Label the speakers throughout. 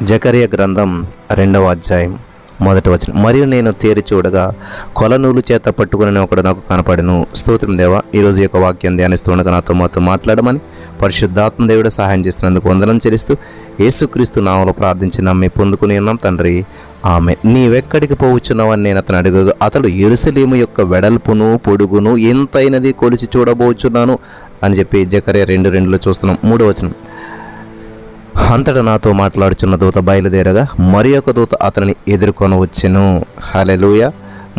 Speaker 1: జకర్యా గ్రంథం 2వ అధ్యాయం 1వ వచనం. మరియు నేను తేరి చూడగా కొలనూలు చేత పట్టుకుని ఒకడు నాకు కనపడెను. స్తోత్రం దేవా, ఈరోజు యొక్క వాక్యం ధ్యానిస్తుండగా మాతో మాట్లాడమని పరిశుద్ధాత్మ దేవుడు సహాయం చేస్తున్నందుకు వందనం చెల్లిస్తూ యేసుక్రీస్తు నామములో ప్రార్థించి నమ్మి పొందుకుని ఉన్నాం తండ్రి, ఆమె. నీవెక్కడికి పోవచ్చున్నావని నేను అతను అడుగగా అతడు యెరూషలేము యొక్క వెడల్పును పొడుగును ఎంతైనది కొలిచి చూడబోచున్నాను అని చెప్పి జకర్యా 2:2 చూస్తున్నాం. 3వ వచనం. అంతటా నాతో మాట్లాడుచున్న దూత బయలుదేరగా మరి ఒక దూత అతనిని ఎదుర్కొని వచ్చెను. హల్లెలూయా.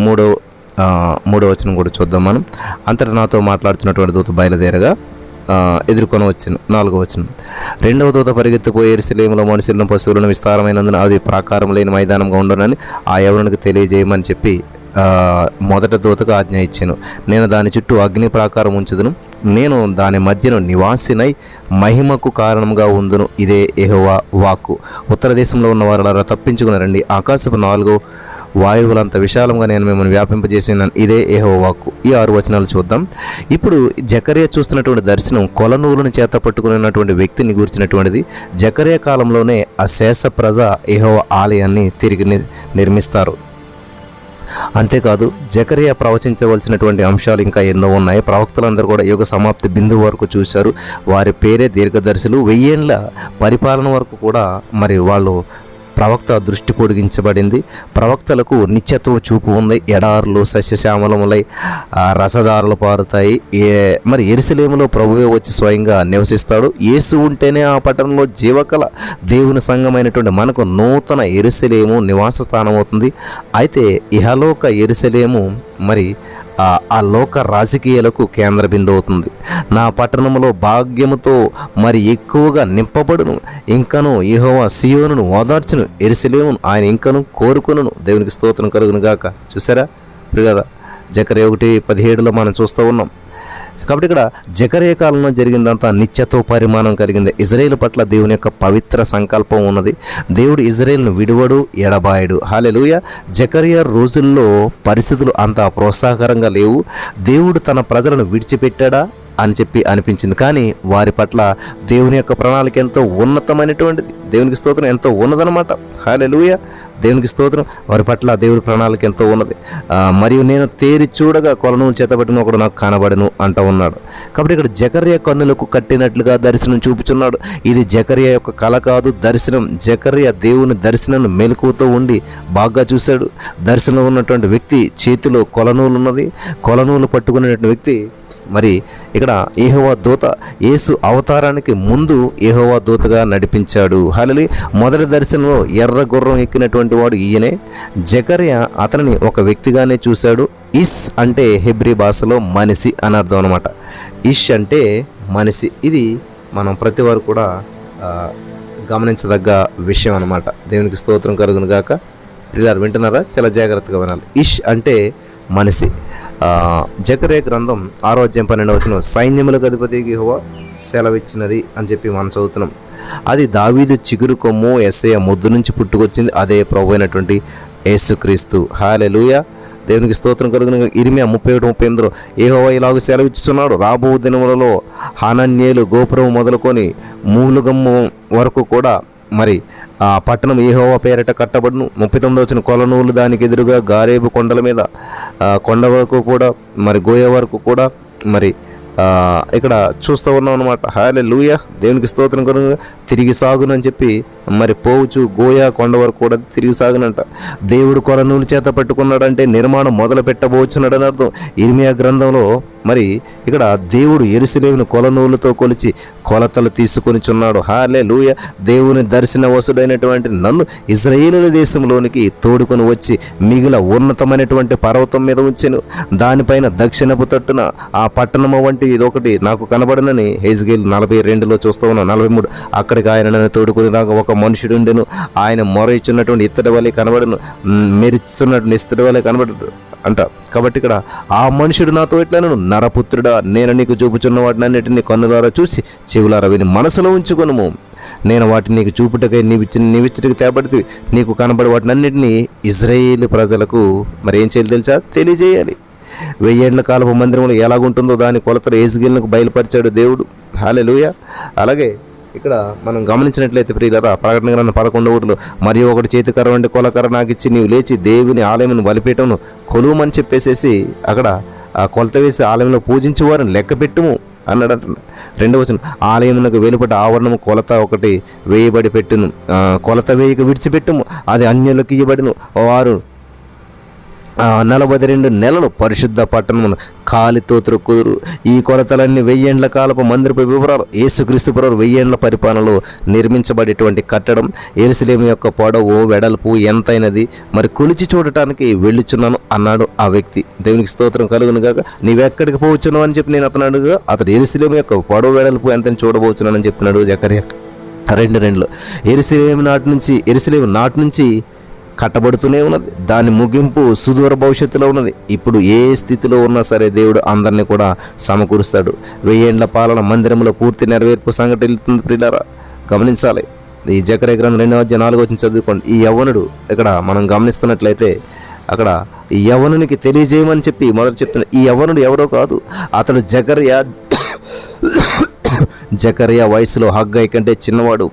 Speaker 1: మూడో వచనం కూడా చూద్దాం మనం. అంతటా నాతో మాట్లాడుతున్నటువంటి దూత బయలుదేరగా ఎదుర్కొని వచ్చాను. 4వ వచనం. రెండవ దూత పరిగెత్తిపోయి యెరూషలేములో మనుషులను పశువులను విస్తారమైనందున అది ప్రాకారం లేని మైదానంగా ఉండనని ఆ యవనునికి తెలియజేయమని చెప్పి మొదట దూతకు ఆజ్ఞ ఇచ్చాను. నేను దాని చుట్టూ అగ్ని ప్రాకారం ఉంచుదును, నేను దాని మధ్యను నివాసినై మహిమకు కారణంగా ఉందును. ఇదే యెహోవా వాక్కు. ఉత్తర దేశంలో ఉన్న వారు తప్పించుకుని రండి, ఆకాశపు 4 వాయువులంత విశాలంగా నేను మిమ్మల్ని వ్యాపింపజేసినాను. ఇదే యెహోవా వాక్కు. ఈ 6 వచనాలు చూద్దాం. ఇప్పుడు జకర్యా చూస్తున్నటువంటి దర్శనం కొలనూలుని చేత పట్టుకున్నటువంటి వ్యక్తిని గురించినటువంటిది. జకర్యా కాలంలోనే ఆ శేష ప్రజ యెహోవా ఆలయాన్ని తిరిగి నిర్మిస్తారు. అంతేకాదు జకర్యా ప్రవచించవలసినటువంటి అంశాలు ఇంకా ఎన్నో ఉన్నాయి. ప్రవక్తలందరూ కూడా యుగ సమాప్తి బిందువు వరకు చూశారు. వారి పేరే దీర్ఘదర్శులు. 1000 ఏండ్ల పరిపాలన వరకు కూడా మరి వాళ్ళు ప్రవక్త దృష్టి పొడిగించబడింది. ప్రవక్తలకు నిత్యత్వ చూపు ఉంది. ఎడారులు సస్యశ్యామలములై రసదారులు పారుతాయి. మరి యెరూషలేములో ప్రభువే వచ్చి స్వయంగా నివసిస్తాడు. యేసు ఉంటేనే ఆ పట్టణంలో జీవకళ దేవుని సంఘమైనటువంటి మనకు నూతన యెరూషలేము నివాస స్థానం అవుతుంది. అయితే ఇహలోక యెరూషలేము మరి ఆ లోక రాజకీయాలకు కేంద్ర బిందు అవుతుంది. నా పట్టణంలో భాగ్యముతో మరి ఎక్కువగా నింపబడును. ఇంకను యెహోవా సియోనును ఓదార్చును, యెరూషలేమును ఆయన ఇంకను కోరుకొనును. దేవునికి స్తోత్రం కలుగును గాక. చూసారా కదా, జకర్యా 1:17 మనం చూస్తూ ఉన్నాం. కాబట్టి ఇక్కడ జకర్యా కాలంలో జరిగిందంతా నిత్యత్వ పరిమాణం కలిగింది. ఇజ్రాయేల్ పట్ల దేవుని యొక్క పవిత్ర సంకల్పం ఉన్నది. దేవుడు ఇజ్రాయేల్ను విడువడు, ఎడబాయడు. హల్లెలూయా. జకర్యా రోజుల్లో పరిస్థితులు అంత ప్రోత్సాహకరంగా లేవు. దేవుడు తన ప్రజలను విడిచిపెట్టాడా అని చెప్పి అనిపించింది. కానీ వారి పట్ల దేవుని యొక్క ప్రణాళిక ఎంతో ఉన్నతమైనటువంటిది. దేవునికి స్తోత్రం, ఎంతో ఉన్నదనమాట. హల్లెలూయా. దేవునికి స్తోత్రం. వారి పట్ల దేవుడి ప్రణాళిక ఎంతో ఉన్నది. మరియు నేను తేరి చూడగా కొలనూలు చేతబట్టిన ఒకడు నాకు కనబడను అంటూ ఉన్నాడు. కాబట్టి ఇక్కడ జకర్యా కన్నులకు కట్టినట్లుగా దర్శనం చూపుచున్నాడు. ఇది జకర్యా యొక్క కళ కాదు, దర్శనం. జకర్యా దేవుని దర్శనం మెలకువతో ఉండి బాగా చూశాడు. దర్శనం ఉన్నటువంటి వ్యక్తి చేతిలో కొలనూలు ఉన్నది. కొలనూలు పట్టుకునేటువంటి వ్యక్తి మరి ఇక్కడ యెహోవా దూత యేసు అవతారానికి ముందు యెహోవా దూతగా నడిపించాడు. హల్లెలూయా. మొదటి దర్శనంలో ఎర్ర గుర్రం ఎక్కినటువంటి వాడు ఈయనే. జకర్యా అతనిని ఒక వ్యక్తిగానే చూశాడు. ఇస్ అంటే హెబ్రీ భాషలో మనిషి అని అర్థం అనమాట. ఇష్ అంటే మనిషి. ఇది మనం ప్రతి వారు కూడా గమనించదగ్గ విషయం అనమాట. దేవునికి స్తోత్రం కలుగును గాక. ఇలా వింటున్నారా? చాలా జాగ్రత్తగా వినాలి. ఇష్ అంటే మనిషి. జకర్యా గ్రంథం 6వ అధ్యాయం 12వ వచనం. సైన్యములకు అధిపతికి యెహోవా సెలవిచ్చినది అని చెప్పి మనం చదువుతున్నాం. అది దావీదు చిగురు కొమ్ము యెషయా ముద్దు నుంచి పుట్టుకొచ్చింది. అదే ప్రభు అయినటువంటి యేసుక్రీస్తు. హల్లెలూయా. దేవునికి స్తోత్రం కలుగును. ఇర్మియా 31:38 యెహోవా ఇలాగ సెలవిచ్చుచున్నాడు, రాబో దినములలో హనన్యేలు గోపురం మొదలుకొని మూలుగమ్ము వరకు కూడా మరి ఆ పట్టణం యెహోవా పేరట కట్టబడును. 39వ వచనం. కొలనూలు దానికి ఎదురుగా గారేబు కొండల మీద కొండ వరకు కూడా మరి గోయ వరకు కూడా మరి ఇక్కడ చూస్తూ ఉన్నాం అనమాట. హల్లెలూయా. దేవునికి స్తోత్రం కలుగును. తిరిగి సాగునని చెప్పి మరి పోవచ్చు గోయా కొండ వరకు కూడా తిరిగి సాగునంట. దేవుడు కొలనూలు చేత పట్టుకున్నాడంటే నిర్మాణం మొదలు పెట్టబోచున్నాడు అని అర్థం. ఇర్మియా గ్రంథంలో మరి ఇక్కడ దేవుడు యెరూషలేమును కొలనూలుతో కొలిచి కొలతలు తీసుకొనిచున్నాడు. హల్లెలూయా. దేవుని దర్శన వసుడైనటువంటి నన్ను ఇశ్రాయేలు దేశంలోనికి తోడుకొని వచ్చి మిగిలిన ఉన్నతమైనటువంటి పర్వతం మీద ఉంచెను. దానిపైన దక్షిణపు తట్టున ఆ పట్టణము వంటి ఇదొకటి నాకు కనబడనని హెజ్కేలు 42లో చూస్తూ ఉన్నాను. 43 అక్కడికి ఆయన నన్ను తోడుకొని రాగా ఒక మనుషుడు ఉండెను. ఆయన మొర ఇచ్చున్నటువంటి ఇత్తడి వలె కనబడను, మెరుస్తున్నటువంటి ఇత్తడి వలె కనబడదు అంట. కాబట్టి ఇక్కడ ఆ మనుషుడు నాతో ఎట్లనను, నరపుత్రుడా, నేను నీకు చూపుచున్న వాటిని అన్నిటిని కన్నులారా చూసి చెవులారా విని మనసులో ఉంచుకొనుము. నేను వాటిని నీకు చూపుటకై నీవిచ్చటికి తేబడితే నీకు కనబడి వాటిని అన్నిటినీ ఇజ్రాయేలు ప్రజలకు మరి ఏం చేయాలి తెలుసా? తెలియజేయాలి. 1000 ఏండ్ల కాలపు మందిరంలో ఎలాగుంటుందో దాని కొలతలు యెజ్కేలుకు బయలుపరిచాడు దేవుడు. హల్లెలూయా. అలాగే ఇక్కడ మనం గమనించినట్లయితే ప్రియులారా, ప్రకటన గ్రంథం 11:1 మరియు ఒకటి చేతికర్ర వంటి కొలకర్ర నాకు ఇచ్చి నీవు లేచి దేవుని ఆలయమును బలిపీఠమును కొలువమని చెప్పేసేసి అక్కడ కొలత వేసి ఆలయంలో పూజించే వారిని లెక్క పెట్టుము అన్నాడు అంటున్నాడు. 2వ వచనం, ఆలయమునకు వెలుపట ఆవరణము కొలత ఒకటి వేయబడి పెట్టును, కొలత వేయక విడిచిపెట్టుము, అది అన్యులకు ఇవ్వబడును, వారు 42 నెలలు పరిశుద్ధ పట్టణమును కాలితో త్రొక్కుదురు. ఈ కొలతలన్నీ 1000 ఏండ్ల కాలపు మందిరపు వివరాలు. యేసుక్రీస్తు ప్రభువు 1000 ఏండ్ల పరిపాలనలో నిర్మించబడేటువంటి కట్టడం. యెరూషలేము యొక్క పొడవు వెడల్పు ఎంతైనది మరి కొలిచి చూడటానికి వెళ్ళుచున్నాను అన్నాడు ఆ వ్యక్తి. దేవునికి స్తోత్రం కలుగును గాక. నీవెక్కడికి పోవచ్చున్నావు అని చెప్పి నేను అతను అతడు యెరూషలేము యొక్క పొడవు వెడల్పు ఎంతని చూడబోచున్నానని చెప్పినాడు జకర్యా 2:2. యెరూషలేము నాటి నుంచి కట్టబడుతూనే ఉన్నది. దాని ముగింపు సుదూర భవిష్యత్తులో ఉన్నది. ఇప్పుడు ఏ స్థితిలో ఉన్నా సరే దేవుడు అందరినీ కూడా సమకూరుస్తాడు. 1000 ఏండ్ల పాలన మందిరంలో పూర్తి నెరవేర్పు సంఘటిల్లుతుంది ప్రియులారా, గమనించాలి. ఈ జకర్యా గ్రంథం 2:4 చదువుకోండి. ఈ యవ్వనుడు ఇక్కడ మనం గమనిస్తున్నట్లయితే అక్కడ ఈ యవ్వనునికి తెలియజేయమని చెప్పి మొదలు చెప్పిన ఈ యవ్వనుడు ఎవరో కాదు, అతడు జకర్యా వయసులో హగ్గై కంటే చిన్నవాడు.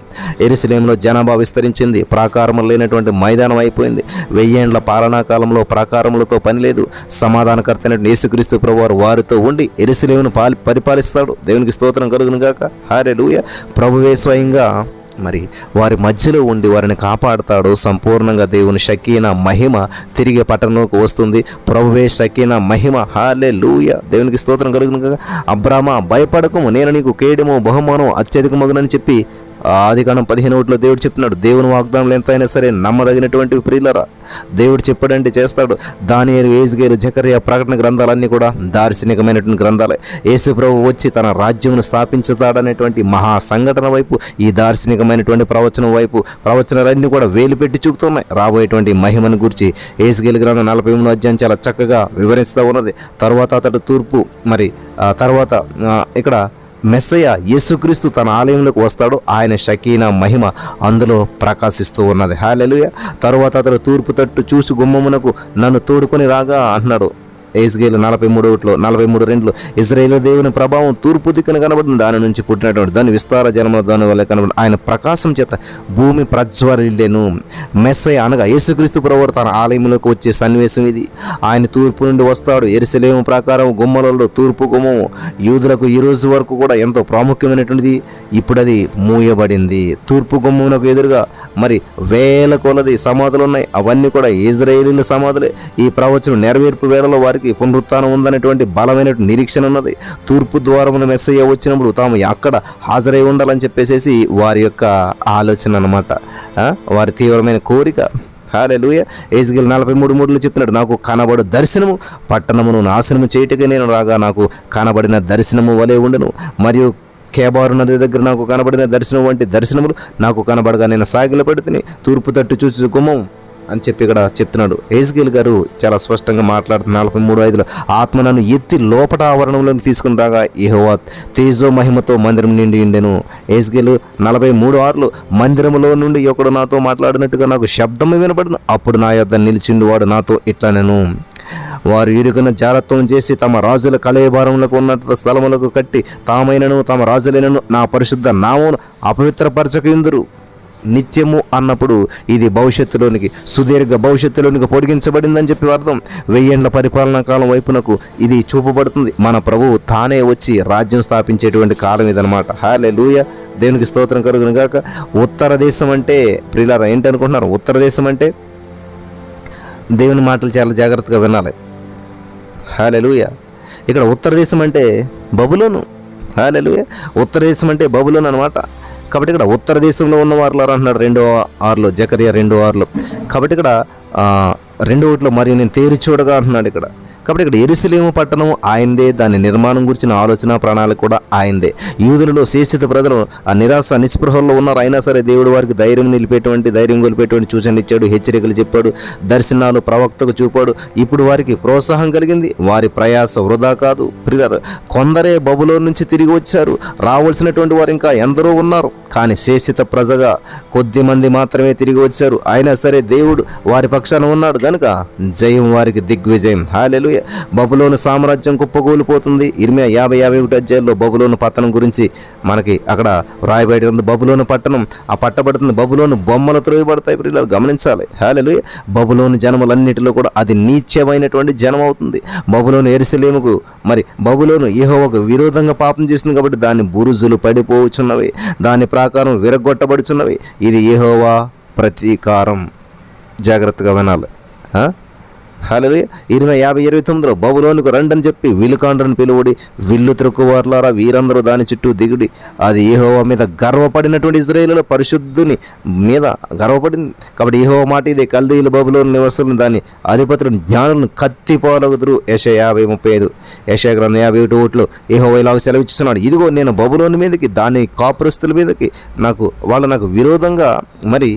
Speaker 1: యెరూషలేములో జనాభా విస్తరించింది, ప్రాకారం లేనటువంటి మైదానం అయిపోయింది. 1000 ఏండ్ల పాలనా కాలంలో ప్రాకారములతో పని లేదు. సమాధానకర్త అయినటువంటి యేసుక్రీస్తు ప్రభువారు వారితో ఉండి యెరూషలేమును పరిపాలిస్తాడు. దేవునికి స్తోత్రం కలుగును గాక. హల్లెలూయా. ప్రభువే స్వయంగా మరి వారి మధ్యలో ఉండి వారిని కాపాడుతాడు. సంపూర్ణంగా దేవుని షకీనా మహిమ తిరిగి పట్టణంలోకి వస్తుంది. ప్రభువే షకీనా మహిమ. హల్లెలూయా. దేవునికి స్తోత్రం కలుగును గాక. అబ్రామా భయపడకము, నేను నీకు కేడము బహుమానం అత్యధికమగునని చెప్పి ఆదికాండం 15:1 దేవుడు చెప్పినాడు. దేవుని వాగ్దానాలు ఎంతైనా సరే నమ్మదగినటువంటి ప్రియులరా, దేవుడు చెప్పాడంటే చేస్తాడు. దానియేలు, యెహెజ్కేలు, జకర్యా, ప్రకటన గ్రంథాలన్నీ కూడా దార్శనికమైనటువంటి గ్రంథాలే. యేసు ప్రభువు వచ్చి తన రాజ్యమును స్థాపించుతాడనేటువంటి మహా సంఘటన వైపు, ఈ దార్శనికమైనటువంటి ప్రవచనం వైపు ప్రవచనాలన్నీ కూడా వేలు పెట్టి చూపుతున్నాయి. రాబోయేటువంటి మహిమను గురించి యెహెజ్కేలు గ్రంథం 43వ అధ్యాయం చాలా చక్కగా వివరిస్తూ ఉన్నది. తర్వాత అతడు తూర్పు మరి తర్వాత ఇక్కడ మెస్సయ్య యేసుక్రీస్తు తన ఆలయంలోకి వస్తాడు. ఆయన షకీనా మహిమ అందులో ప్రకాశిస్తూ ఉన్నది. హల్లెలూయా. తరువాత అతడు తూర్పు తట్టు చూసి గుమ్మమునకు నన్ను తోడుకొని రాగా అంటున్నాడు. యెహెజ్కేలు 43:2 ఇశ్రాయేలు దేవుని ప్రభావం తూర్పు దిక్కున కనబడింది. దాని నుంచి పుట్టినటువంటి దాని విస్తార జనముల దాని వల్ల కనబడి ఆయన ప్రకాశం చేత భూమి ప్రజ్వరిల్లెను. మెస్సయ్య అనగా యేసుక్రీస్తు ప్రభువు తన ఆలయంలోకి వచ్చే సన్నివేశం ఇది. ఆయన తూర్పు నుండి వస్తాడు. యెరూషలేము ప్రాకారం గుమ్మలలో తూర్పు గుమ్మము యూదులకు ఈ రోజు వరకు కూడా ఎంతో ప్రాముఖ్యమైనటువంటిది. ఇప్పుడు అది మూయబడింది. తూర్పు గుమ్మమునకు ఎదురుగా మరి వేల కొలది సమాధులు ఉన్నాయి. అవన్నీ కూడా ఇశ్రాయేలీయుల సమాధులే. ఈ ప్రవచనం నెరవేర్పు వేళలో వారికి పునరుత్థానం ఉందనేటువంటి బలమైన నిరీక్షణ ఉన్నది. తూర్పు ద్వారమున మెస్సయ్య వచ్చినప్పుడు తాము అక్కడ హాజరై ఉండాలని చెప్పేసి వారి యొక్క ఆలోచన అన్నమాట, వారి తీవ్రమైన కోరిక. హల్లెలూయా. యెహెజ్కేలు 43:3 చెప్పినాడు, నాకు కనబడు దర్శనము పట్టణమును నాశనము చేయుటకే నేను రాగా నాకు కనబడిన దర్శనము వలె ఉండును. మరియు కేబారు నది దగ్గర నాకు కనబడిన దర్శనం వంటి దర్శనములు నాకు కనబడగా నేను సాగిలపడితిని. తూర్పు తట్టు చూసి గుమ్మం అని చెప్పి ఇక్కడ చెప్తున్నాడు. యెహెజ్కేలు గారు చాలా స్పష్టంగా మాట్లాడుతున్నారు. 43:5 ఆత్మ నన్ను ఎత్తి లోపట ఆవరణంలోకి తీసుకుని రాగా యెహోవా తేజో మహిమతో మందిరం నిండి ఉండెను. యెహెజ్కేలు 43:6 మందిరములో నుండి ఒకడు నాతో మాట్లాడినట్టుగా నాకు శబ్దము వినబడిన. అప్పుడు నా యొద్ద నిలిచిండు వాడు నాతో ఇట్లా నేను వారు ఇరుకున జారత్వం చేసి తమ రాజుల కళేభారములకు ఉన్నత స్థలములకు కట్టి తామైనను తమ రాజులైనను నా పరిశుద్ధ నామమును అపవిత్రపరచకుందురు. నిత్యము అన్నప్పుడు ఇది భవిష్యత్తులోనికి సుదీర్ఘ భవిష్యత్తులోనికి పొడిగించబడిందని చెప్పి అర్థం. 1000 ఏండ్ల పరిపాలనా కాలం వైపునకు ఇది చూపబడుతుంది. మన ప్రభువు తానే వచ్చి రాజ్యం స్థాపించేటువంటి కాలం ఇదనమాట. హల్లెలూయా. దేవునికి స్తోత్రం కలుగును గాక. ఉత్తర దేశం అంటే ప్రియులారా ఏంటి అనుకుంటున్నారు? ఉత్తర దేశం అంటే దేవుని మాటలు చాలా జాగ్రత్తగా వినాలి. హల్లెలూయా. ఇక్కడ ఉత్తర దేశం అంటే బబులోను. హల్లెలూయా. ఉత్తర దేశం అంటే బబులోను అనమాట. కాబట్టి ఇక్కడ ఉత్తర దేశంలో ఉన్న వారు అంటున్నాడు 2:6 జకర్యా 2:6. కాబట్టి ఇక్కడ 2:1 మరియు నేను తేరి చూడగా అంటున్నాడు ఇక్కడ. కాబట్టి ఇక్కడ యెరూషలేము పట్టణం ఆయనదే, దాని నిర్మాణం గురించిన ఆలోచన ప్రణాళిక కూడా ఆయనదే. యూదులలో శేషిత ప్రజలు ఆ నిరాశ నిస్పృహల్లో ఉన్నారు. అయినా సరే దేవుడు వారికి ధైర్యం గొలిపేటువంటి సూచనలు ఇచ్చాడు, హెచ్చరికలు చెప్పాడు, దర్శనాలు ప్రవక్తకు చూపాడు. ఇప్పుడు వారికి ప్రోత్సాహం కలిగింది. వారి ప్రయాస వృధా కాదు. కొందరే బబులోను నుంచి తిరిగి వచ్చారు. రావాల్సినటువంటి వారు ఇంకా ఎందరో ఉన్నారు. కానీ శేషిత ప్రజగా కొద్ది మంది మాత్రమే తిరిగి వచ్చారు. అయినా సరే దేవుడు వారి పక్షాన ఉన్నాడు కనుక జయం వారికి దిగ్విజయం. హల్లెలూయా. హల్లెలూయా. బబులోను సామ్రాజ్యం కుప్పకూలిపోతుంది. ఇర్మియా 50-51 అధ్యాయాల్లో బబులోను పట్టణం గురించి మనకి అక్కడ రాయబడి ఉంది. బబులోను పట్టణం ఆ పట్టబడుతుంది. బబులోను బొమ్మలు త్రోయబడతాయి ప్రియులారా, గమనించాలి. హల్లెలూయా. బబులోను జనములన్నిటిలో కూడా అది నీచమైనటువంటి జనం అవుతుంది. బబులోను యెరూషలేముకు మరి బబులోను యెహోవాకు విరోధంగా పాపం చేసింది కాబట్టి దాని బురుజులు పడిపోవచ్చున్నవి, దాని ప్రాకారం విరగొట్టబడుచున్నవి. ఇది యెహోవా ప్రతీకారం. జాగ్రత్తగా వినాలి. హల్లెలూయా. 50-29 బబులోనుకు రండని చెప్పి విలుకాండ్రని పిలువడి, విల్లు త్రొక్కువార్లారా వీరందరూ దాని చుట్టూ దిగుడి. అది యెహోవా మీద గర్వపడినటువంటి ఇశ్రాయేలుల పరిశుద్ధుని మీద గర్వపడింది కాబట్టి యెహోవా మాట ఇదే, కల్దీయులు బబులోను నివాసులను దాని అధిపతులను జ్ఞానులను కత్తిపోలగుదురు. యెషయా 50-35, యెషయా గ్రంథం 51 యెహోవా ఇలా సెలవిస్తున్నాడు, ఇదిగో నేను బబులోను మీదకి దాని కాపురస్తుల మీదకి వాళ్ళు నాకు విరోధంగా మరి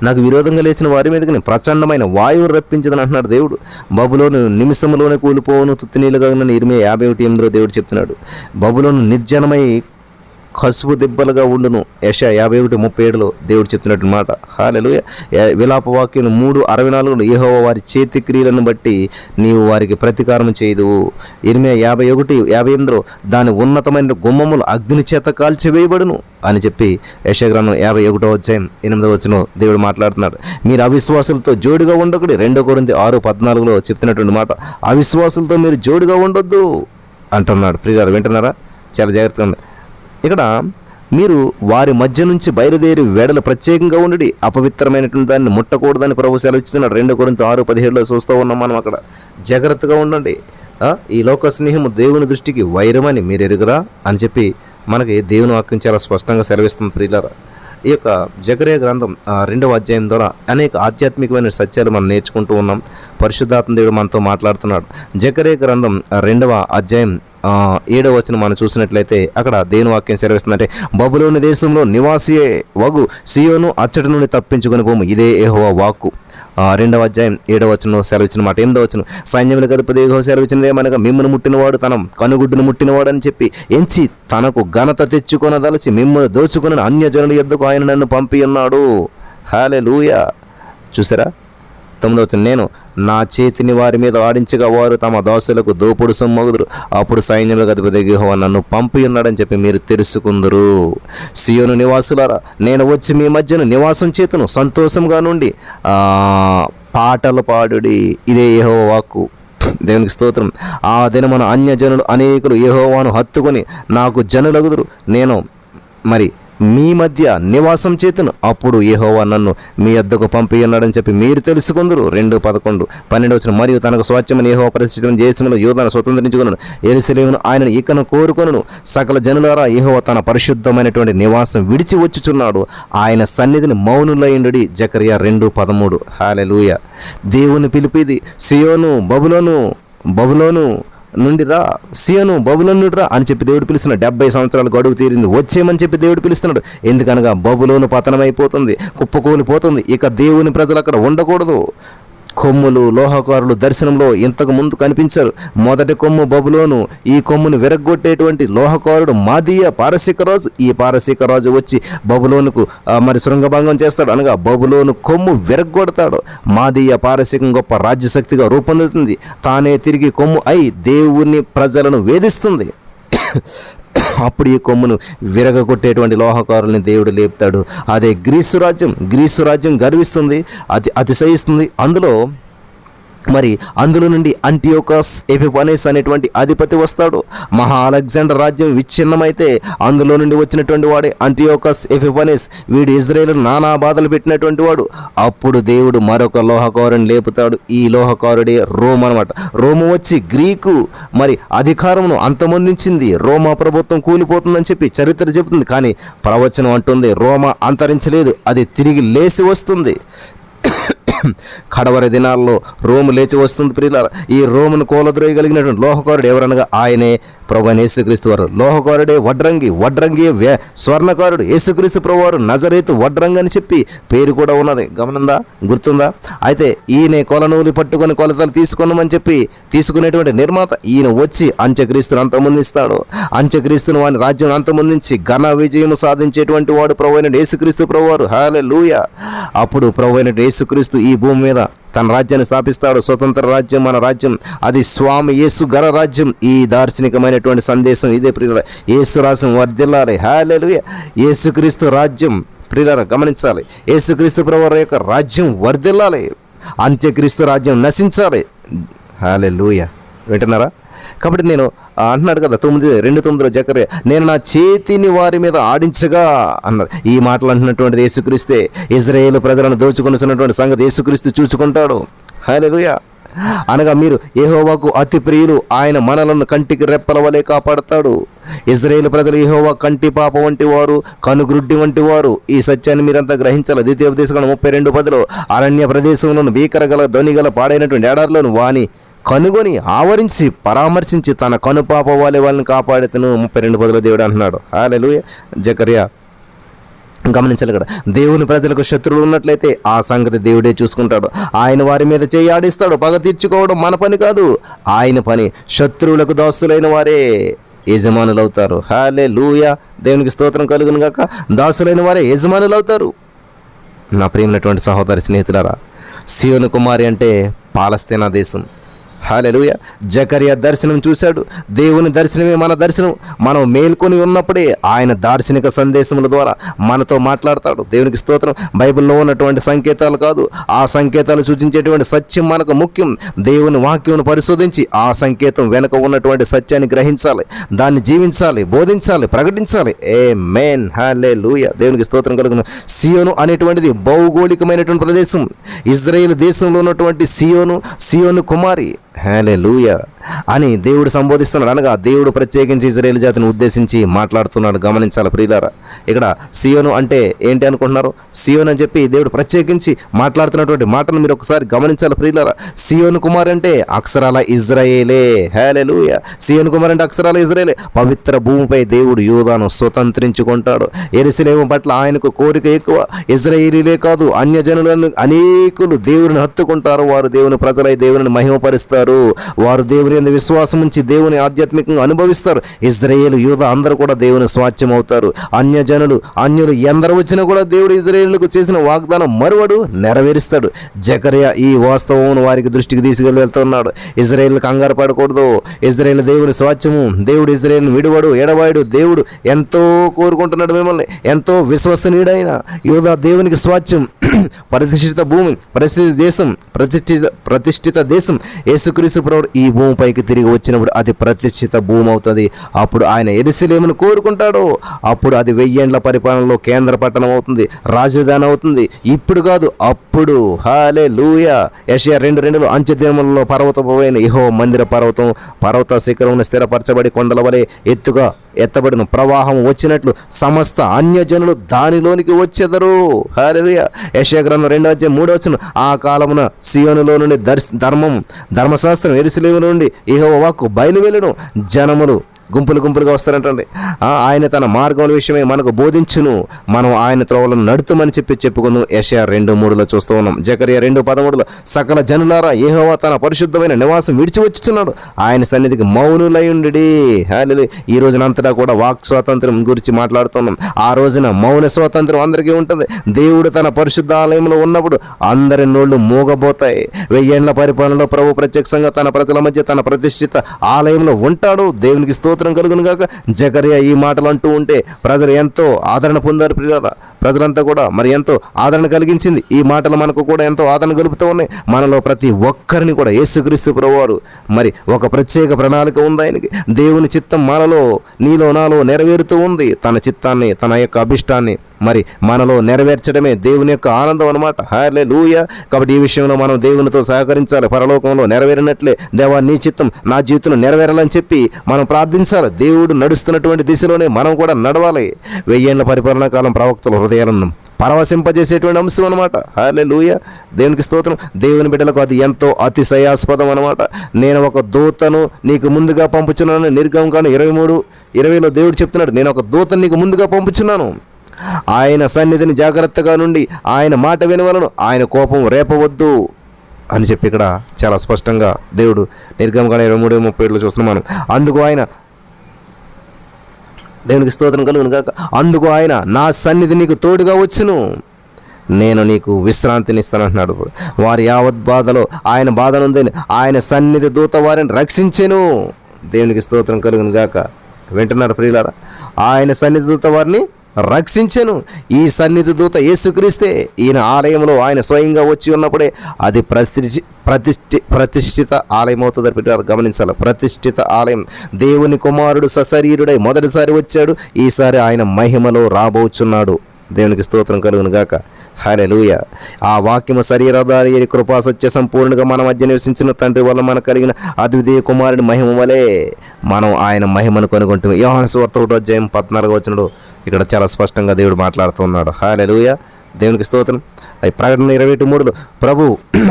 Speaker 1: నాకు విరోధంగా లేచిన వారి మీదకి నేను ప్రచండమైన వాయువు రప్పించదని అంటున్నాడు దేవుడు. బబులోను నిమిషంలోనే కూలిపోవును, తుత్తినీలుగా ఇర్మియా 51-8 దేవుడు చెప్తున్నాడు. బబులోను నిర్జనమై కసుపు దిబ్బలుగా ఉండును. యెషయా 51-37 దేవుడు చెప్తున్నట్టు మాట. హల్లెలూయా. విలాప వాక్యం 3:64 యెహోవా వారి చేతి క్రియలను బట్టి నీవు వారికి ప్రతీకారం చేయదువు. ఇర్మియా 51-58 దాని ఉన్నతమైన గుమ్మములు అగ్ని చేత కాల్చివేయబడును అని చెప్పి యెషయా గ్రంథం 51 అధ్యాయం 8 దేవుడు మాట్లాడుతున్నాడు. మీరు అవిశ్వాసులతో జోడుగా ఉండకూడదు. 2 కొరింథీ 6:14 చెప్తున్నటువంటి మాట. అవిశ్వాసులతో మీరు జోడుగా ఉండొద్దు అంటున్నాడు. ప్రియులారా, వింటున్నారా? చాలా జాగ్రత్తగా ఉంది. ఇక్కడ మీరు వారి మధ్య నుంచి బయలుదేరి వెడలు ప్రత్యేకంగా ఉండి అపవిత్రమైనటువంటి దాన్ని ముట్టకూడదని ప్రభు సెలవిస్తున్నాడు. 2 కొరింథీ 6:17 చూస్తూ ఉన్నాం మనం. అక్కడ జాగ్రత్తగా ఉండండి. ఈ లోక స్నేహము దేవుని దృష్టికి వైరమని మీరు ఎరుగురా అని చెప్పి మనకి దేవుని వాక్యం చాలా స్పష్టంగా సెలవిస్తుంది ప్రియులారా. ఈ యొక్క జకర్యా గ్రంథం 2వ అధ్యాయం ద్వారా అనేక ఆధ్యాత్మికమైన సత్యాలు మనం నేర్చుకుంటూ ఉన్నాం. పరిశుద్ధాత్మ దేవుడు మనతో మాట్లాడుతున్నాడు. జకర్యా గ్రంథం 2వ అధ్యాయం 7వ వచనం మనం చూసినట్లయితే అక్కడ దేవుని వాక్యం సెలవిస్తుందంటే, బబులోని దేశంలో నివాసియే వగు సియోను అచ్చటి నుండి తప్పించుకొని పోము, ఇదే యెహోవా వాక్కు. 2వ అధ్యాయం 7వ వచనం సెలవిచ్చిన మాట. 8వ వచనం, సైన్యములకు అధిపతి యెహోవా సెలవిచ్చినదేమనగా, మిమ్మల్ని ముట్టినవాడు తన కనుగుడ్డును ముట్టినవాడు అని చెప్పి ఎంచి తనకు ఘనత తెచ్చుకొనదలసి మిమ్మల్ని దోచుకొని అన్యజనుల యొద్దకు ఆయన నన్ను పంపి ఉన్నాడు. హల్లెలూయా. చూసారా? 9వ వచనం, నేను నా చేతిని వారి మీద ఆడించగా వారు తమ దాసులకు దోపుడు సొమ్మగుదురు, అప్పుడు సైన్యములకు అధిపతి యెహోవా నన్ను పంపి ఉన్నాడని చెప్పి మీరు తెలుసుకుందరు. సియోను నివాసులారా, నేను వచ్చి మీ మధ్యన నివాసం చేతును, సంతోషంగా నుండి పాటలు పాడుడి, ఇదే యెహోవా వాక్కు. దేవునికి స్తోత్రం. ఆ దినమున అన్యజనులు అనేకులు యెహోవాను హత్తుకొని నాకు జనులగుదురు, నేను మరి మీ మధ్య నివాసం చేతును, అప్పుడు యెహోవా నన్ను మీ వద్దకు పంపి ఉన్నాడని చెప్పి మీరు తెలుసుకుందరు. 2:11, 12 మరియు తనకు స్వాస్థ్యమని యెహోవా ప్రతిష్ఠితం దేశంలో యూదాను స్వతంత్రించుకొనును, యెరూషలేమును ఆయనను ఇకను కోరుకొనును. సకల జనులారా, యెహోవా తన పరిశుద్ధమైనటువంటి నివాసం విడిచి వచ్చుచున్నాడు, ఆయన సన్నిధిని మౌనులయుండుడి. జకర్యా 2:13. హల్లెలూయా. దేవుని పిలిపిది. సియోను బబులోను నుండి రా, సియోను బబులోను నుండి రా అని చెప్పి దేవుడు పిలుస్తున్నాడు. 70 సంవత్సరాల గడువు తీరింది, వచ్చేయమని చెప్పి దేవుడు పిలుస్తున్నాడు. ఎందుకనగా బబులోను పతనమైపోతుంది, కుప్పకూలిపోతుంది. ఇక దేవుని ప్రజలు అక్కడ ఉండకూడదు. కొమ్ములు లోహకారులు దర్శనంలో ఇంతకు ముందు కనిపించారు. మొదటి కొమ్ము బబులోను, ఈ కొమ్మును విరగ్గొట్టేటువంటి లోహకారుడు మాదీయ పారసీక రాజు. ఈ పారసీక రాజు వచ్చి బబులోనుకు మరి శృంగభంగం చేస్తాడు, అనగా బబులోను కొమ్ము విరగ్గొడతాడు. మాదీయ పారసీకం గొప్ప రాజ్యశక్తిగా రూపొందుతుంది. తానే తిరిగి కొమ్ము అయి దేవుని ప్రజలను వేధిస్తుంది. అప్పుడు ఈ కొమ్మును విరగొట్టేటువంటి లోహకారుల్ని దేవుడు లేపుతాడు. అదే గ్రీసు రాజ్యం గర్విస్తుంది, అతిశయిస్తుంది. అందులో నుండి అంటియోకస్ ఎపిఫానెస్ అనేటువంటి అధిపతి వస్తాడు. మహా అలెగ్జాండర్ రాజ్యం విచ్ఛిన్నమైతే అందులో నుండి వచ్చినటువంటి వాడే అంటియోకస్ ఎపిఫానెస్. వీడు ఇజ్రాయేలును నానా బాధలు పెట్టినటువంటి వాడు. అప్పుడు దేవుడు మరొక లోహకారుని లేపుతాడు. ఈ లోహకారుడే రోమ్ అనమాట. రోము వచ్చి గ్రీకు అధికారమును అంతమొందించింది. రోమా ప్రభుత్వం కూలిపోతుందని చెప్పి చరిత్ర చెబుతుంది. కానీ ప్రవచనం అంటుంది రోమా అంతరించలేదు, అది తిరిగి లేచి వస్తుంది. కడవరి దినాల్లో రోము లేచి వస్తుంది ప్రియులారా. ఈ రోమును కూలద్రోయగలిగినటువంటి లోహకారుడు ఎవరనగా ఆయనే ప్రభు అయిన యేసుక్రీస్తు వారు లోహకారుడే వడ్రంగి స్వర్ణకారుడు యేసుక్రీస్తు ప్రభు వారు నజరేతు వడ్రంగి అని చెప్పి పేరు కూడా ఉన్నది. గమనందా, గుర్తుందా? అయితే ఈయన కొలనూలు పట్టుకొని కొలతలు తీసుకున్నామని చెప్పి తీసుకునేటువంటి నిర్మాత ఈయన వచ్చి అంత్యక్రీస్తును అంతమొందిస్తాడు. అంత్యక్రీస్తును వాని రాజ్యం అంతమొందించి ఘన విజయం సాధించేటువంటి వాడు ప్రభు అయిన యేసుక్రీస్తు ప్రభు వారు. హల్లెలూయా. అప్పుడు ప్రభు అయిన యేసుక్రీస్తు ఈ భూమి మీద తన రాజ్యాన్ని స్థాపిస్తాడు. స్వతంత్ర రాజ్యం మన రాజ్యం, అది స్వామి యేసు గల రాజ్యం. ఈ దార్శనికమైనటువంటి సందేశం ఇదే ప్రియుల. యేసు రాజ్యం వర్ధిల్లాలి. హల్లెలూయా. యేసుక్రీస్తు రాజ్యం ప్రియులారా గమనించాలి. యేసుక్రీస్తు ప్రభువారి యొక్క రాజ్యం వర్ధిల్లాలి, అంత్యక్రీస్తు రాజ్యం నశించాలి. హల్లెలూయా. వింటున్నారా? కాబట్టి నేను అంటున్నాడు కదా 9:2 జకర్యా, నేను నా చేతిని వారి మీద ఆడించగా అన్నాడు. ఈ మాటలు అంటున్నటువంటిది యేసుక్రీస్తే. ఇజ్రాయేలు ప్రజలను దోచుకొనిస్తున్నటువంటి సంగతి యేసుక్రీస్తు చూచుకుంటాడు. హల్లెలూయా. అనగా మీరు యెహోవాకు అతి ప్రియులు, ఆయన మనలను కంటికి రెప్పల వలె కాపాడతాడు. ఇజ్రాయేలు ప్రజలు యెహోవా కంటి పాప వంటి వారు, కనుగ్రుడ్డి వంటి వారు. ఈ సత్యాన్ని మీరంతా గ్రహించాలి. ద్వితీయోపదేశకాండం 32:10 అరణ్య ప్రదేశంలోను భీకరగల ధ్వనిగల పాడైనటువంటి ఎడారిలోను వాని కనుగొని ఆవరించి పరామర్శించి తన కనుపాప వాళ్ళని కాపాడుతను. 32:10 దేవుడు అంటున్నాడు. హల్లెలూయా. జకర్యా గమనించాలి కదా, దేవుని ప్రజలకు శత్రువులు ఉన్నట్లయితే ఆ సంగతి దేవుడే చూసుకుంటాడు. ఆయన వారి మీద చేయి ఆడిస్తాడు. పగ తీర్చుకోవడం మన పని కాదు, ఆయన పని. శత్రువులకు దాసులైన వారే యజమానులు అవుతారు. హల్లెలూయా. దేవునికి స్తోత్రం కలుగును గాక. దాసులైన వారే యజమానులు అవుతారు. నా ప్రియమైనటువంటి సహోదరి స్నేహితులారా, సియోను కుమారి అంటే పాలస్తీనా దేశం. హల్లెలూయా. జకర్యా దర్శనం చూశాడు. దేవుని దర్శనమే మన దర్శనం. మనం మేల్కొని ఉన్నప్పుడే ఆయన దార్శనిక సందేశముల ద్వారా మనతో మాట్లాడతాడు. దేవునికి స్తోత్రం. బైబిల్లో ఉన్నటువంటి సంకేతాలు కాదు, ఆ సంకేతాలు సూచించేటువంటి సత్యం మనకు ముఖ్యం. దేవుని వాక్యమును పరిశోధించి ఆ సంకేతం వెనుక ఉన్నటువంటి సత్యాన్ని గ్రహించాలి, దాన్ని జీవించాలి, బోధించాలి, ప్రకటించాలి. ఆమేన్. హల్లెలూయా. దేవునికి స్తోత్రం కలుగును. సియోను అనేటువంటిది భౌగోళికమైనటువంటి ప్రదేశం. ఇజ్రాయేల్ దేశంలో ఉన్నటువంటి సియోను కుమారి. హల్లెలూయా అని దేవుడు సంబోధిస్తున్నాడు. అనగా దేవుడు ప్రత్యేకించి ఇజ్రాయేల్ జాతిని ఉద్దేశించి మాట్లాడుతున్నాడు. గమనించాలి ప్రియులారా. ఇక్కడ సియోను అంటే ఏంటి అనుకుంటున్నారు? సియోను అని చెప్పి దేవుడు ప్రత్యేకించి మాట్లాడుతున్నటువంటి మాటను మీరు ఒకసారి గమనించాలి ప్రియులారా. సియోను కుమార్ అంటే అక్షరాల ఇజ్రాయేలే. హల్లెలూయా. సియోను కుమార్ అంటే అక్షరాల ఇజ్రాయేలే. పవిత్ర భూమిపై దేవుడు యూదాను స్వతంత్రించుకుంటాడు. యెరూషలేము పట్ల ఆయనకు కోరిక ఎక్కువ. ఇజ్రాయేలీలే కాదు, అన్యజనులను అనేకులు దేవుని హత్తుకుంటారు. వారు దేవుని ప్రజలై దేవుని మహిమపరుస్తారు. వారు దేవుని విశ్వాసం ఉంచి దేవుని ఆధ్యాత్మికంగా అనుభవిస్తారు. ఇజ్రాయేలు యూదా అందరూ కూడా దేవుని స్వాస్థ్యం అవుతారు. అన్యులు ఎందరు వచ్చినా కూడా దేవుడు ఇజ్రాయేలుకు చేసిన వాగ్దానం మరువడు, నెరవేరుస్తాడు. జకర్యా ఈ వాస్తవం వారికి దృష్టికి తీసుకెళ్ళి వెళ్తున్నాడు. ఇజ్రాయేల్ కంగారు పడకూడదు. ఇజ్రాయేల్ దేవుని స్వాస్థ్యము. దేవుడు ఇజ్రాయేల్ని విడువడు, ఎడవాడు. దేవుడు ఎంతో కోరుకుంటున్నాడు మిమ్మల్ని. ఎంతో విశ్వసనీయుడైన యూదా దేవునికి స్వాస్థ్యం. ప్రతిష్ఠిత భూమి, ప్రతిష్ఠిత దేశం. యేసుక్రీస్తు ప్రభువు ఈ భూమిపైకి తిరిగి వచ్చినప్పుడు అది ప్రతిష్ఠిత భూమి అవుతుంది. అప్పుడు ఆయన యెరూషలేమును కోరుకుంటాడు. అప్పుడు అది 1000 ఏండ్ల పరిపాలనలో కేంద్ర పట్టణం అవుతుంది, రాజధాని అవుతుంది. ఇప్పుడు కాదు, అప్పుడు. హల్లెలూయా. యెషయా 2:2 అంత్య దినములలో పర్వతమైన యెహోవా మందిర పర్వత శిఖరమును స్థిరపరచబడి కొండల వలె ఎత్తుగా ఎత్తబడిన ప్రవాహం వచ్చినట్లు సమస్త అన్యజనులు దానిలోనికి వచ్చెదరు. హల్లెలూయా. యెషయా గ్రంథం 2:3 ఆ కాలమున సియోనులో నుండి ధర్మశాస్త్రం యెరూషలేము నుండి యెహోవా వాక్కు బయలువెళ్ళును. జనములు గుంపులుగా వస్తారంటండి. ఆయన తన మార్గముల విషయమై మనకు బోధించును, మనం ఆయన త్రోవలను నడుతుమని చెప్పుకుందాం. యెషయా 2:3 చూస్తూ ఉన్నాం. జకర్యా 2:13 సకల జనులారా యెహోవా తన పరిశుద్ధమైన నివాసం విడిచి వచ్చుచున్నాడు, ఆయన సన్నిధికి మౌనులై ఉండుడి. హల్లెలూయా. ఈ రోజునంతటా కూడా వాక్ స్వాతంత్రం గురించి మాట్లాడుతున్నాం. ఆ రోజున మౌన స్వాతంత్రం అందరికీ ఉంటుంది. దేవుడు తన పరిశుద్ధ ఆలయంలో ఉన్నప్పుడు అందరి నోళ్లు మూగబోతాయి. 1000 ఏండ్ల పరిపాలనలో ప్రభు ప్రత్యక్షంగా తన ప్రజల మధ్య తన ప్రతిష్ఠిత ఆలయంలో ఉంటాడు. దేవునికి స్తోత్రం కలుగును గాక. జకర్యా ఈ మాటలు అంటూ ఉంటే ప్రజలు ఎంతో ఆదరణ పొందారు ప్రియులారా. ప్రజలంతా కూడా మరి ఎంతో ఆదరణ కలిగించింది. ఈ మాటలు మనకు కూడా ఎంతో ఆదరణ కలుపుతూ ఉన్నాయి. మనలో ప్రతి ఒక్కరిని కూడా యేసుక్రీస్తు ప్రభువారు మరి ఒక ప్రత్యేక ప్రణాళిక ఉంది ఆయనకి. దేవుని చిత్తం మనలో, నీలో, నాలో నెరవేరుతూ ఉంది. తన చిత్తాన్ని, తన యొక్క అభిష్టాన్ని మరి మనలో నెరవేర్చడమే దేవుని యొక్క ఆనందం అన్నమాట. హల్లెలూయా. కాబట్టి ఈ విషయంలో మనం దేవునితో సహకరించాలి. పరలోకంలో నెరవేరినట్లే దేవా నీ చిత్తం నా జీవితంలో నెరవేరాలని చెప్పి మనం ప్రార్థించాలి. దేవుడు నడుస్తున్నటువంటి దిశలోనే మనం కూడా నడవాలి. 1000 ఏండ్ల పరిపాలనా కాలం ప్రవక్తల హృదయాలను పరవశింపజేసేటువంటి అంశం అనమాట. హల్లెలూయా, దేవునికి స్తోత్రం. దేవుని బిడ్డలకు అది ఎంతో అతిశయాస్పదం అనమాట. నేను ఒక దూతను నీకు ముందుగా పంపుచున్నాను. నిర్గమకాండం 23:20 దేవుడు చెప్తున్నాడు, నేను ఒక దూతను నీకు ముందుగా పంపుచున్నాను. ఆయన సన్నిధిని జాగ్రత్తగా నుండి ఆయన మాట వినవలను, ఆయన కోపం రేపవద్దు అని చెప్పి ఇక్కడ చాలా స్పష్టంగా దేవుడు నిర్గమకాండం 23:37 చూస్తున్నాం మనం. అందుకు ఆయన, దేవునికి స్తోత్రం కలుగును గాక, అందుకు ఆయన నా సన్నిధి నీకు తోడుగా వచ్చును, నేను నీకు విశ్రాంతిని ఇస్తానంటున్నాడు. వారి యావత్ బాధలో ఆయన బాధ నుండి ఆయన సన్నిధి దూత వారిని రక్షించెను. దేవునికి స్తోత్రం కలుగును గాక. వింటున్నారు ప్రియులారా? ఆయన సన్నిధి దూత వారిని రక్షించెను. ఈ సన్నిధి దూత యేసుక్రీస్తే. ఈయన ఆలయంలో ఆయన స్వయంగా వచ్చి ఉన్నప్పుడే అది ప్రతిష్ఠిత ఆలయం అవుతుంది. గమనించాలి, ప్రతిష్ఠిత ఆలయం. దేవుని కుమారుడు సశరీరుడై మొదటిసారి వచ్చాడు, ఈసారి ఆయన మహిమలో రాబోచున్నాడు. దేవునికి స్తోత్రం కలుగును గాక. హల్లెలూయా. ఆ వాక్యము శరీరధారి కృపా సత్య సంపూర్ణంగా మన మధ్య నివసించిన తండ్రి వల్ల మనకు కలిగిన అద్వితీయ కుమారుడి మహిమ వలె మనం ఆయన మహిమను కనుగొంటాం. యోహాను సువార్త 1:14 ఇక్కడ చాలా స్పష్టంగా దేవుడు మాట్లాడుతున్నాడు. హల్లెలూయా, దేవునికి స్తోత్రం. ప్రకటన 22:3 ప్రభు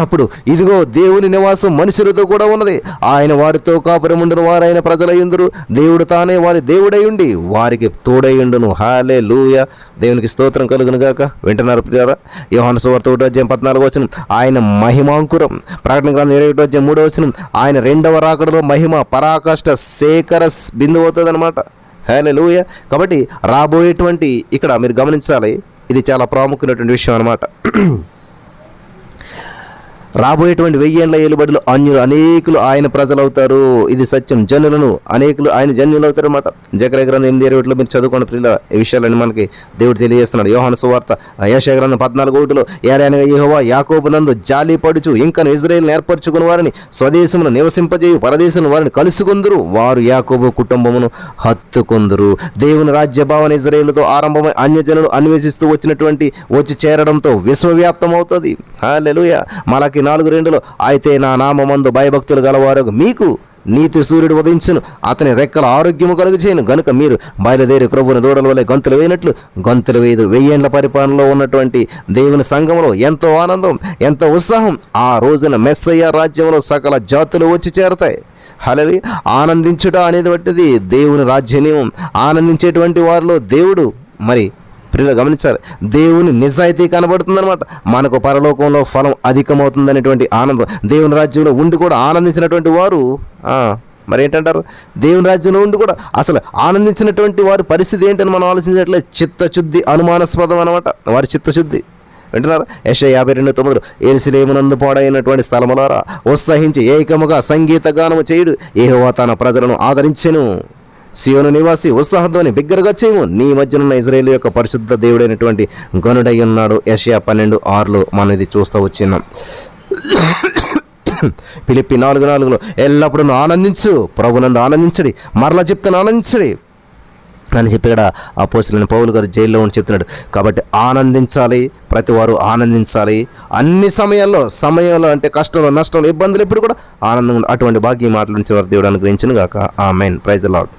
Speaker 1: అప్పుడు, ఇదిగో దేవుని నివాసం మనుషులతో కూడా ఉన్నది, ఆయన వారితో కాపురముండును, వారైన ప్రజలయ్యుందురు, దేవుడు తానే వారి దేవుడయ్యుండి వారికి తోడయ్యుండును. హల్లెలూయా, దేవునికి స్తోత్రం కలుగును గాక. వింటున్నారు ప్రియులారా? యోహాను సువార్త 1:14 ఆయన మహిమాంకురం. ప్రకటన గ్రంథం 21:3 ఆయన రెండవ రాకడలో మహిమ పరాకాష్ఠ శేఖర బిందువు అవుతుంది అనమాట. హల్లెలూయా. కాబట్టి రాబోయేటువంటి ఇక్కడ మీరు గమనించాలి, ఇది చాలా ప్రాముఖ్యమైనటువంటి విషయం అన్నమాట. రాబోయేటువంటి 1000 ఏళ్ల ఏలుబడిలో అనేకులు ఆయన ప్రజలు అవుతారు. ఇది సత్యం. జనులను అనేకులు ఆయన జనులు అవుతారు అన్నమాట. జకర్యా గ్రంథం 8:20 మీరు చదువుకోండి ప్రియుల. ఈ విషయాలన్నీ మనకి దేవుడు తెలియజేస్తున్నాడు. యోహాను సువార్త యెషయా గ్రంథం 14:1 ఏలయనగా యెహోవా యాకోబునందు జాలి పడుచు ఇంకను ఇశ్రాయేలును ఏర్పరచుకుని వారిని స్వదేశమును నివసింపజేయు, పరదేశమును వారిని కలుసుకుందురు, వారు యాకోబు కుటుంబమును హత్తుకుందురు. దేవుని రాజ్య భావన ఇశ్రాయేలుతో ఆరంభమై అన్యజనులు అన్వేషిస్తూ వచ్చి చేరడంతో విశ్వవ్యాప్తం అవుతుంది. హల్లెలూయా. మలాకి 4:2 అయితే నా నామమందు భయభక్తులు గలవారు మీకు నీతి సూర్యుడు ఉదయించును, అతని రెక్కల ఆరోగ్యము కలుగజేయను, గనుక మీరు బయలుదేరి ప్రభువుని దూడల వలె గంతులు వేయనట్లు గంతులు వేయదు. 1000 ఏళ్ల పరిపాలనలో ఉన్నటువంటి దేవుని సంఘంలో ఎంతో ఆనందం, ఎంతో ఉత్సాహం. ఆ రోజున మెస్సయ్య రాజ్యంలో సకల జాతులు వచ్చి చేరతాయి. హల్లెలూయా. ఆనందించుట అనేది వంటిది దేవుని రాజ్యం. ఆనందించేటువంటి వారిలో దేవుడు మరి ప్రియులు గమనించాలి, దేవుని నిజాయితీ కనబడుతుందన్నమాట. మనకు పరలోకంలో ఫలం అధికమవుతుందనేటువంటి ఆనందం. దేవుని రాజ్యంలో ఉండి కూడా ఆనందించినటువంటి వారు మరి ఏంటంటారు? దేవుని రాజ్యంలో ఉండి కూడా అసలు ఆనందించినటువంటి వారి పరిస్థితి ఏంటని మనం ఆలోచించినట్లే చిత్తశుద్ధి అనుమానాస్పదం అనమాట. వారి చిత్తశుద్ధి వింటున్నారు. యెషయా 52:9 యెరూషలేమునందు పాడైనటువంటి స్థలములారా ఉత్సహించి ఏకముగా సంగీత గానము చేయుడు, యెహోవా తన ప్రజలను ఆదరించెను. సియోను నివాసి ఉత్సాహధ్వని బిగ్గరగా చేయము, నీ మధ్యనున్న ఇశ్రాయేలు యొక్క పరిశుద్ధ దేవుడైనటువంటి గనుడై ఉన్నాడు. యెషయా 12:6 మనం ఇది చూస్తూ వచ్చినాం. ఫిలిప్పీ 4:4 ఎల్లప్పుడూ ఆనందించు, ప్రభునందు ఆనందించడి, మరలా చెప్తాను ఆనందించడి అని చెప్పి ఇక్కడ అపోస్తలుడైన పౌలు గారు జైల్లో ఉండి చెప్తున్నాడు. కాబట్టి ఆనందించాలి, ప్రతి వారు ఆనందించాలి. అన్ని సమయాల్లో అంటే కష్టంలో నష్టంలో ఇబ్బందులు ఎప్పుడు కూడా ఆనందంగా అటువంటి భాగ్యం మాటల నుంచి వారు దేవుడు అనుగ్రహించును గాక. ఆమేన్. Praise the lord.